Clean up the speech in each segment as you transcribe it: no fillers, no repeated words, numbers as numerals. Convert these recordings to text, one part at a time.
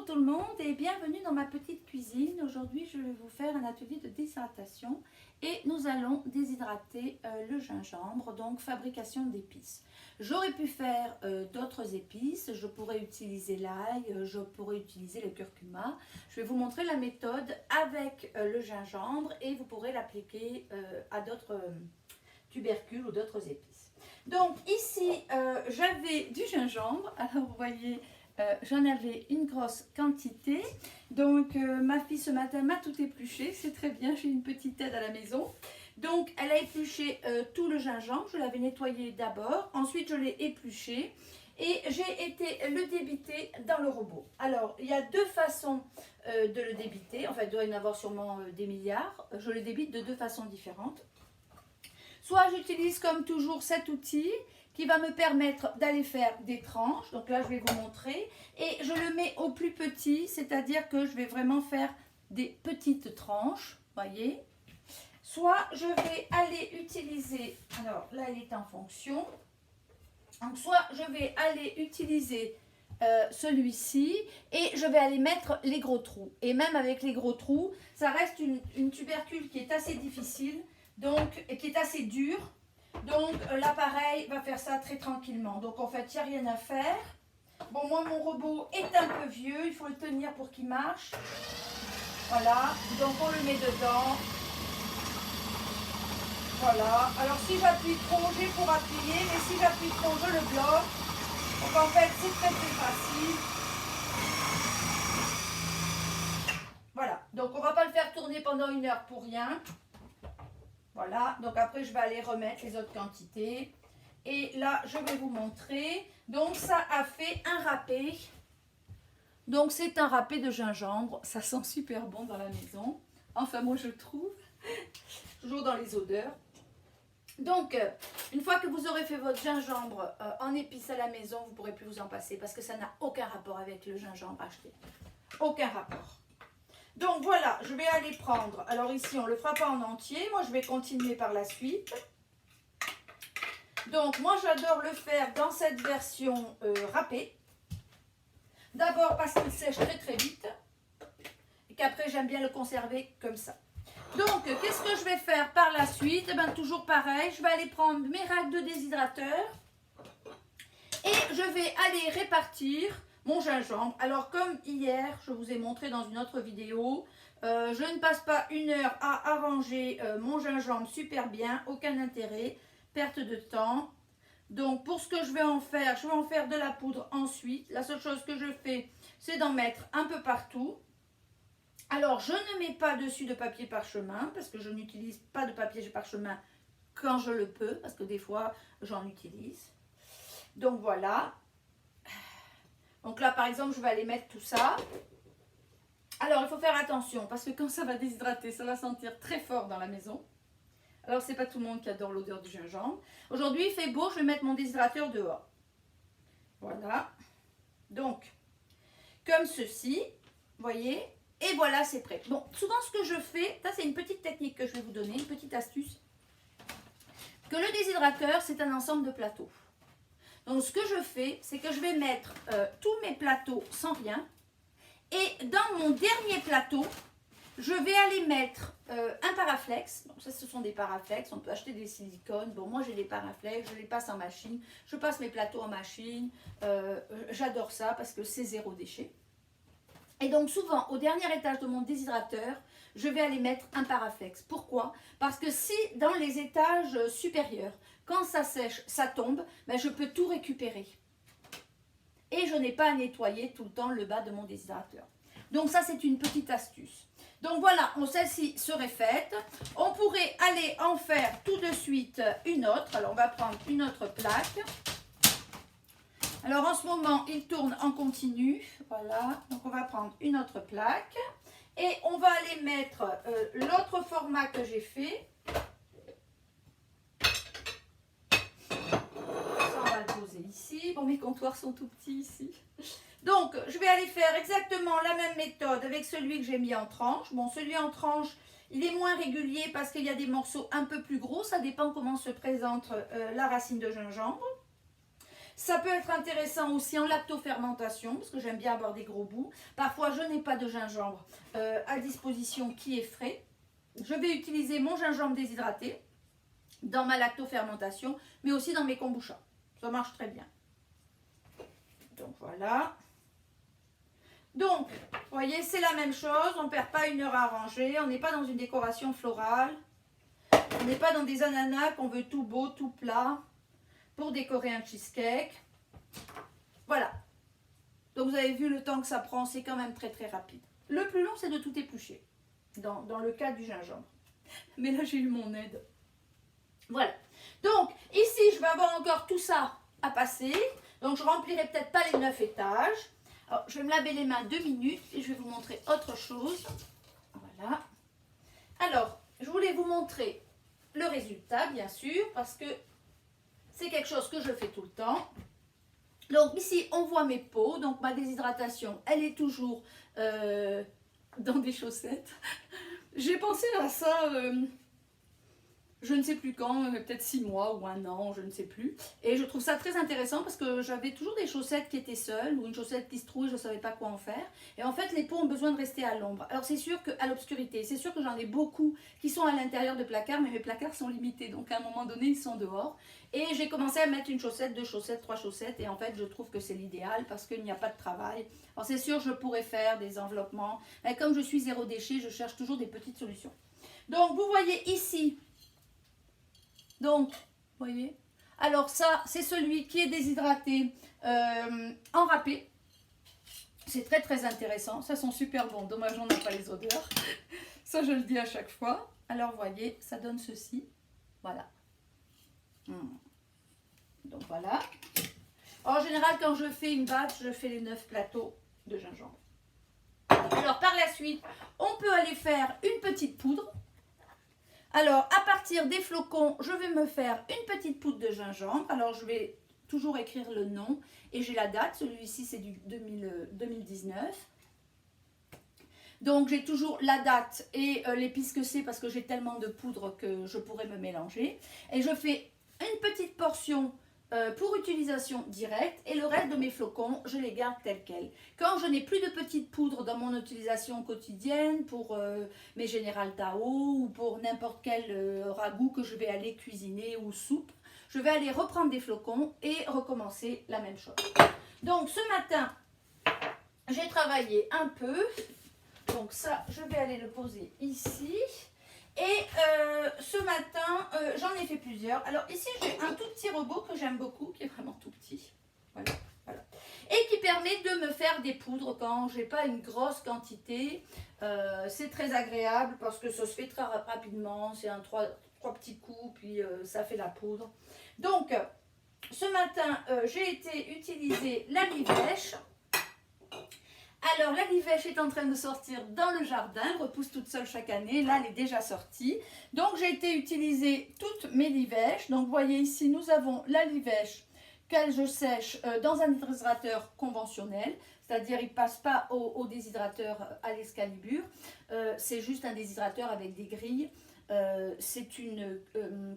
tout le monde et bienvenue dans ma petite cuisine. Aujourd'hui, je vais vous faire un atelier de déshydratation et nous allons déshydrater le gingembre, donc fabrication d'épices. J'aurais pu faire d'autres épices, je pourrais utiliser l'ail, je pourrais utiliser le curcuma. Je vais vous montrer la méthode avec le gingembre et vous pourrez l'appliquer à d'autres tubercules ou d'autres épices. Donc ici, j'avais du gingembre, alors vous voyez... j'en avais une grosse quantité, donc ma fille ce matin m'a tout épluché, c'est très bien, j'ai une petite aide à la maison. Donc elle a épluché tout le gingembre, je l'avais nettoyé d'abord, ensuite je l'ai épluché et j'ai été le débiter dans le robot. Alors il y a deux façons de le débiter, enfin il doit y en avoir sûrement des milliards, je le débite de deux façons différentes. Soit j'utilise comme toujours cet outil qui va me permettre d'aller faire des tranches. Donc là, je vais vous montrer. Et je le mets au plus petit, c'est-à-dire que je vais vraiment faire des petites tranches, voyez. Soit je vais aller utiliser, alors là, il est en fonction. Donc soit je vais aller utiliser celui-ci et je vais aller mettre les gros trous. Et même avec les gros trous, ça reste une tubercule qui est assez difficile, donc qui est assez dure. Donc l'appareil va faire ça très tranquillement. Donc en fait, il n'y a rien à faire. Bon, moi mon robot est un peu vieux, il faut le tenir pour qu'il marche. Voilà, donc on le met dedans. Voilà, alors si j'appuie trop, j'ai pour appuyer, mais si j'appuie trop, je le bloque. Donc en fait, c'est très facile. Voilà, donc on ne va pas le faire tourner pendant 1 heure pour rien. Voilà, donc après je vais aller remettre les autres quantités. Et là, je vais vous montrer. Donc ça a fait un râpé. Donc c'est un râpé de gingembre. Ça sent super bon dans la maison. Enfin moi je trouve. Toujours dans les odeurs. Donc une fois que vous aurez fait votre gingembre en épices à la maison, vous ne pourrez plus vous en passer. Parce que ça n'a aucun rapport avec le gingembre acheté. Aucun rapport. Donc voilà, je vais aller prendre, alors ici on ne le fera pas en entier, moi je vais continuer par la suite. Donc moi j'adore le faire dans cette version râpée. D'abord parce qu'il sèche très vite et qu'après j'aime bien le conserver comme ça. Donc qu'est-ce que je vais faire par la suite? Eh bien toujours pareil, je vais aller prendre mes racks de déshydrateur et je vais aller répartir mon gingembre. Alors comme hier, je vous ai montré dans une autre vidéo, je ne passe pas 1 heure à arranger mon gingembre super bien, aucun intérêt, perte de temps. Donc pour ce que je vais en faire de la poudre ensuite. La seule chose que je fais, c'est d'en mettre un peu partout. Alors je ne mets pas dessus de papier parchemin parce que je n'utilise pas de papier parchemin quand je le peux, parce que des fois j'en utilise. Donc voilà. Donc là, par exemple, je vais aller mettre tout ça. Alors, il faut faire attention parce que quand ça va déshydrater, ça va sentir très fort dans la maison. Alors, c'est pas tout le monde qui adore l'odeur du gingembre. Aujourd'hui, il fait beau, je vais mettre mon déshydrateur dehors. Voilà. Donc, comme ceci, voyez. Et voilà, c'est prêt. Bon, souvent, ce que je fais, ça, c'est une petite technique que je vais vous donner, une petite astuce. Que le déshydrateur, c'est un ensemble de plateaux. Donc, ce que je fais, c'est que je vais mettre tous mes plateaux sans rien. Et dans mon dernier plateau, je vais aller mettre un paraflex. Donc, ça, ce sont des paraflex. On peut acheter des silicones. Bon, moi, j'ai des paraflex. Je les passe en machine. Je passe mes plateaux en machine. J'adore ça parce que c'est zéro déchet. Et donc, souvent, au dernier étage de mon déshydrateur, je vais aller mettre un paraflex. Pourquoi? Parce que si dans les étages supérieurs, quand ça sèche, ça tombe, ben je peux tout récupérer. Et je n'ai pas à nettoyer tout le temps le bas de mon déshydrateur. Donc ça, c'est une petite astuce. Donc voilà, celle-ci serait faite. On pourrait aller en faire tout de suite une autre. Alors on va prendre une autre plaque. Alors en ce moment, il tourne en continu. Voilà, donc on va prendre une autre plaque. Et on va aller mettre l'autre format que j'ai fait. Ici. Bon, mes comptoirs sont tout petits ici. Donc, je vais aller faire exactement la même méthode avec celui que j'ai mis en tranche. Bon, celui en tranche, il est moins régulier parce qu'il y a des morceaux un peu plus gros. Ça dépend comment se présente la racine de gingembre. Ça peut être intéressant aussi en lactofermentation, parce que j'aime bien avoir des gros bouts. Parfois, je n'ai pas de gingembre à disposition qui est frais. Je vais utiliser mon gingembre déshydraté dans ma lactofermentation, mais aussi dans mes kombucha. Ça marche très bien. Donc voilà. Donc, vous voyez, c'est la même chose. On ne perd pas une heure à arranger. On n'est pas dans une décoration florale. On n'est pas dans des ananas qu'on veut tout beau, tout plat pour décorer un cheesecake. Voilà. Donc, vous avez vu le temps que ça prend. C'est quand même très, très rapide. Le plus long, c'est de tout éplucher. Dans le cas du gingembre. Mais là, j'ai eu mon aide. Voilà. Donc, ici, je vais avoir encore tout ça à passer. Donc, je remplirai peut-être pas les 9 étages. Alors, je vais me laver les mains 2 minutes et je vais vous montrer autre chose. Voilà. Alors, je voulais vous montrer le résultat, bien sûr, parce que c'est quelque chose que je fais tout le temps. Donc, ici, on voit mes peaux. Donc, ma déshydratation, elle est toujours dans des chaussettes. J'ai pensé à ça... je ne sais plus quand, peut-être 6 mois ou 1 an, je ne sais plus. Et je trouve ça très intéressant parce que j'avais toujours des chaussettes qui étaient seules ou une chaussette qui se trouve, je ne savais pas quoi en faire. Et en fait, les peaux ont besoin de rester à l'ombre. Alors c'est sûr qu'à l'obscurité, c'est sûr que j'en ai beaucoup qui sont à l'intérieur de placards, mais mes placards sont limités. Donc à un moment donné, ils sont dehors. Et j'ai commencé à mettre une chaussette, 2 chaussettes, 3 chaussettes. Et en fait, je trouve que c'est l'idéal parce qu'il n'y a pas de travail. Alors c'est sûr, je pourrais faire des enveloppements. Mais comme je suis zéro déchet, je cherche toujours des petites solutions. Donc vous voyez ici... Donc, vous voyez. Alors ça, c'est celui qui est déshydraté en râpé. C'est très très intéressant. Ça sent super bon. Dommage, on n'a pas les odeurs. Ça, je le dis à chaque fois. Alors, vous voyez, ça donne ceci. Voilà. Donc, voilà. En général, quand je fais une batch, je fais les 9 plateaux de gingembre. Alors, par la suite, on peut aller faire une petite poudre. Alors, à partir des flocons, je vais me faire une petite poudre de gingembre. Alors, je vais toujours écrire le nom et j'ai la date. Celui-ci, c'est du 2019. Donc, j'ai toujours la date et l'épice que c'est parce que j'ai tellement de poudre que je pourrais me mélanger. Et je fais une petite portion pour utilisation directe et le reste de mes flocons, je les garde tels quels. Quand je n'ai plus de petite poudre dans mon utilisation quotidienne pour mes Général Tao ou pour n'importe quel ragoût que je vais aller cuisiner ou soupe, je vais aller reprendre des flocons et recommencer la même chose. Donc ce matin, j'ai travaillé un peu. Donc ça, je vais aller le poser ici. Et ce matin, j'en ai fait plusieurs. Alors ici, j'ai un tout petit robot que j'aime beaucoup, qui est vraiment tout petit. Voilà, voilà. Et qui permet de me faire des poudres quand j'ai pas une grosse quantité. C'est très agréable parce que ça se fait très rapidement. C'est un trois petits coups, puis ça fait la poudre. Donc, ce matin, j'ai été utiliser la livèche. Alors, la livèche est en train de sortir dans le jardin, elle repousse toute seule chaque année. Là, elle est déjà sortie. Donc, j'ai été utiliser toutes mes livèches. Donc, vous voyez ici, nous avons la livèche que je sèche dans un déshydrateur conventionnel. C'est-à-dire, il ne passe pas au déshydrateur à l'escalibur. C'est juste un déshydrateur avec des grilles. C'est une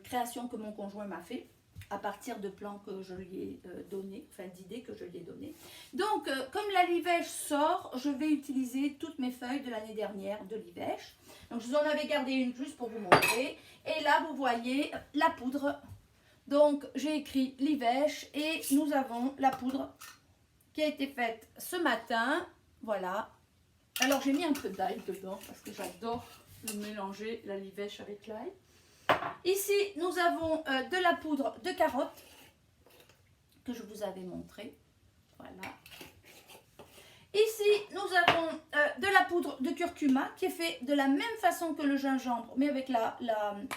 création que mon conjoint m'a fait à partir de plans que je lui ai donnés, enfin d'idées que je lui ai données. Donc, comme la livèche sort, je vais utiliser toutes mes feuilles de l'année dernière de livèche. Donc, je vous en avais gardé une juste pour vous montrer. Et là, vous voyez la poudre. Donc, j'ai écrit livèche et nous avons la poudre qui a été faite ce matin. Voilà. Alors, j'ai mis un peu d'ail dedans parce que j'adore mélanger la livèche avec l'ail. Ici, nous avons de la poudre de carotte que je vous avais montré. Voilà. Ici, nous avons de la poudre de curcuma qui est fait de la même façon que le gingembre, mais avec la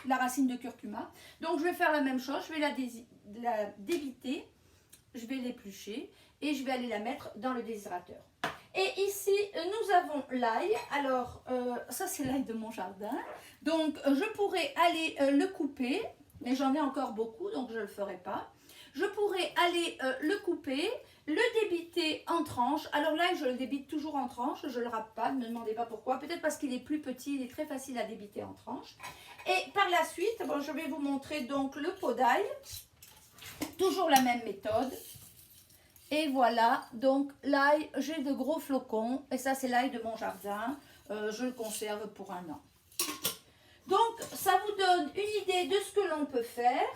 racine de curcuma. Donc, je vais faire la même chose. Je vais la débiter, je vais l'éplucher et je vais aller la mettre dans le déshydrateur. Et ici, nous avons l'ail. Alors, ça, c'est l'ail de mon jardin. Donc, je pourrais aller le couper, mais j'en ai encore beaucoup, donc je ne le ferai pas. Je pourrais aller le couper, le débiter en tranches. Alors là, je le débite toujours en tranches, je ne le râpe pas, ne me demandez pas pourquoi. Peut-être parce qu'il est plus petit, il est très facile à débiter en tranches. Et par la suite, bon, je vais vous montrer donc le pot d'ail. Toujours la même méthode. Et voilà, donc l'ail, j'ai de gros flocons. Et ça, c'est l'ail de mon jardin. Je le conserve pour un an. Donc, ça vous donne une idée de ce que l'on peut faire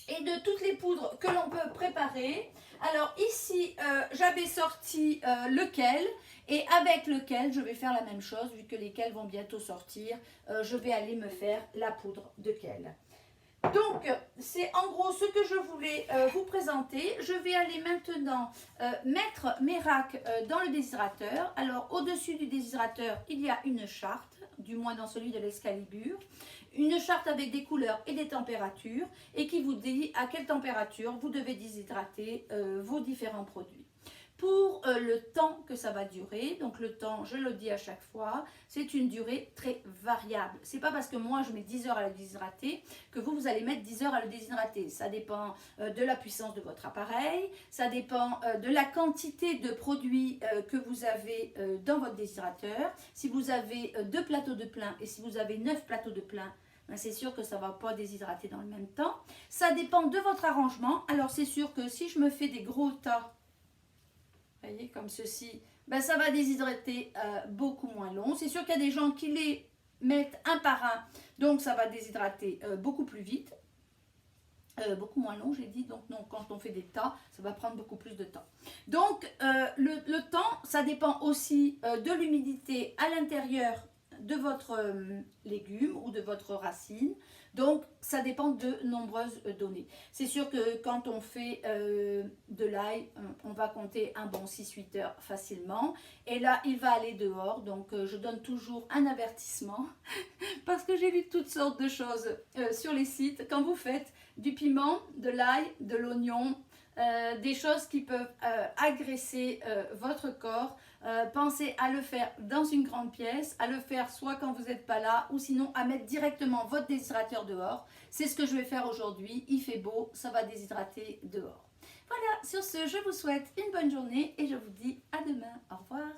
et de toutes les poudres que l'on peut préparer. Alors ici, j'avais sorti lequel, et avec lequel je vais faire la même chose, vu que lesquels vont bientôt sortir, je vais aller me faire la poudre de quel. Donc, c'est en gros ce que je voulais vous présenter. Je vais aller maintenant mettre mes racks dans le déshydrateur. Alors, au-dessus du déshydrateur, il y a une charte, du moins dans celui de l'Excalibur. Une charte avec des couleurs et des températures et qui vous dit à quelle température vous devez déshydrater vos différents produits. Pour le temps que ça va durer, donc le temps, je le dis à chaque fois, c'est une durée très variable. C'est pas parce que moi je mets 10 heures à le déshydrater que vous allez mettre 10 heures à le déshydrater. Ça dépend de la puissance de votre appareil, ça dépend de la quantité de produits que vous avez dans votre déshydrateur. Si vous avez 2 plateaux de plein et si vous avez 9 plateaux de plein, ben c'est sûr que ça ne va pas déshydrater dans le même temps. Ça dépend de votre arrangement. Alors c'est sûr que si je me fais des gros tas, vous voyez, comme ceci, ben ça va déshydrater beaucoup moins long. C'est sûr qu'il y a des gens qui les mettent un par un, donc ça va déshydrater beaucoup plus vite. Beaucoup moins long, j'ai dit. Donc non, quand on fait des tas, ça va prendre beaucoup plus de temps. Donc le temps, ça dépend aussi de l'humidité à l'intérieur de votre légume ou de votre racine. Donc, ça dépend de nombreuses données. C'est sûr que quand on fait de l'ail, on va compter un bon 6-8 heures facilement. Et là, il va aller dehors. Donc, je donne toujours un avertissement parce que j'ai lu toutes sortes de choses sur les sites. Quand vous faites du piment, de l'ail, de l'oignon, des choses qui peuvent agresser votre corps, pensez à le faire dans une grande pièce, à le faire soit quand vous n'êtes pas là ou sinon à mettre directement votre déshydrateur dehors. C'est ce que je vais faire aujourd'hui. Il fait beau, ça va déshydrater dehors. Voilà, sur ce, je vous souhaite une bonne journée et je vous dis à demain. Au revoir.